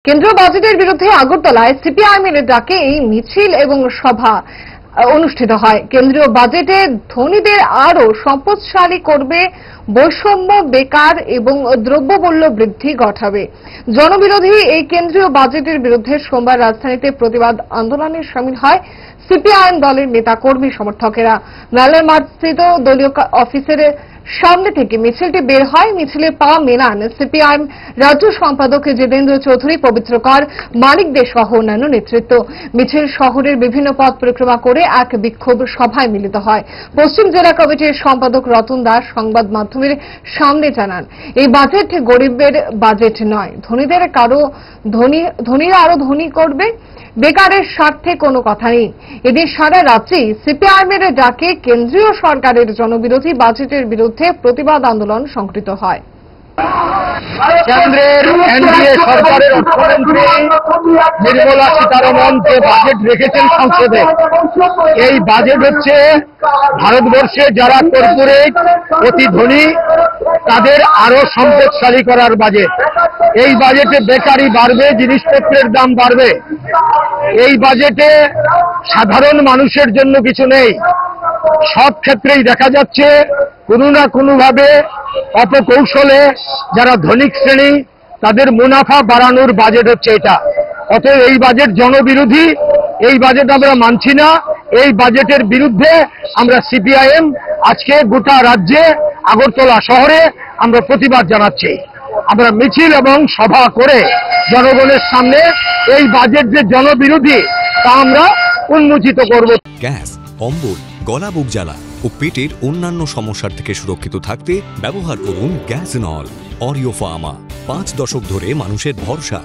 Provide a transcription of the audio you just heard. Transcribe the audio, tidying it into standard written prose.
কেন্দ্রীয় বাজেটের বিরুদ্ধে আগরতলায় সিপিআইএমের ডাকে এই মিছিল এবং সভা অনুষ্ঠিত হয়। কেন্দ্রীয় বাজেটে ধনীদের আরও সম্পদশালী করবে, বৈষম্য, বেকার এবং দ্রব্যমূল্য বৃদ্ধি ঘটাবে। জনবিরোধী এই কেন্দ্রীয় বাজেটের বিরুদ্ধে সোমবার রাজধানীতে প্রতিবাদ আন্দোলনে শামিল হয় সিপিআইএম দলের নেতা কর্মী সমর্থকেরা। মেলার মাঠস্থিত দলীয় অফিসের সামনে থেকে মিছিলটি বের হয়। মিছিলে পা মেলান সিপিআইএম রাজ্য সম্পাদক জিতেন্দ্র চৌধুরী, পবিত্র কর, মানিক দে সহ অন্যান্য নেতৃত্ব। মিছিল শহরের বিভিন্ন পথ পরিক্রমা করে এক বিক্ষোভ সভায় মিলিত হয়। পশ্চিম জেলা কমিটির সম্পাদক রতন দাস সংবাদ মাধ্যমের সামনে জানান, এই বাজেট গরিবের বাজেট নয়, ধনীরা আরো ধনী করবে, বেকারের স্বার্থে কোনো কথা নেই। এদিন সারা রাজ্যেই সিপিআইএমের ডাকে কেন্দ্রীয় সরকারের জনবিরোধী বাজেটের বিরুদ্ধে প্রতিবাদ আন্দোলন সংঘটিত হয়। কেন্দ্রের এনডিএ সরকারের অর্থমন্ত্রী নির্মলা সীতারমণ যে বাজেট রেখেছেন সংসদে, এই বাজেট হচ্ছে ভারতবর্ষে যারা কর্পোরেট অতি ধনী তাদের আরো সম্পদশালী করার বাজেট। এই বাজেটে বেকারি বাড়বে, জিনিসপত্রের দাম বাড়বে। এই বাজেটে সাধারণ মানুষের জন্য কিছু নেই। সব ক্ষেত্রেই দেখা যাচ্ছে কোনো না কোনোভাবে অপকৌশলে যারা ধনিক শ্রেণী তাদের মুনাফা বাড়ানোর বাজেট হচ্ছে এটা। অতএব এই বাজেট জনবিরোধী, এই বাজেট আমরা মানছি না। এই বাজেটের বিরুদ্ধে আমরা সিপিআইএম আজকে গোটা রাজ্যে আগরতলা শহরে আমরা প্রতিবাদ জানাচ্ছি। আমরা মিছিল এবং সভা করে জনগণের সামনে এই বাজেট যে জনবিরোধী তা আমরা উন্মোচিত করব। গ্যাস, অম্বল, গলা বুক জ্বালা ও পেটের অন্যান্য সমস্যার থেকে সুরক্ষিত থাকতে ব্যবহার করুন গ্যাসনল। অরিও ফার্মা, 5 দশক ধরে মানুষের ভরসা।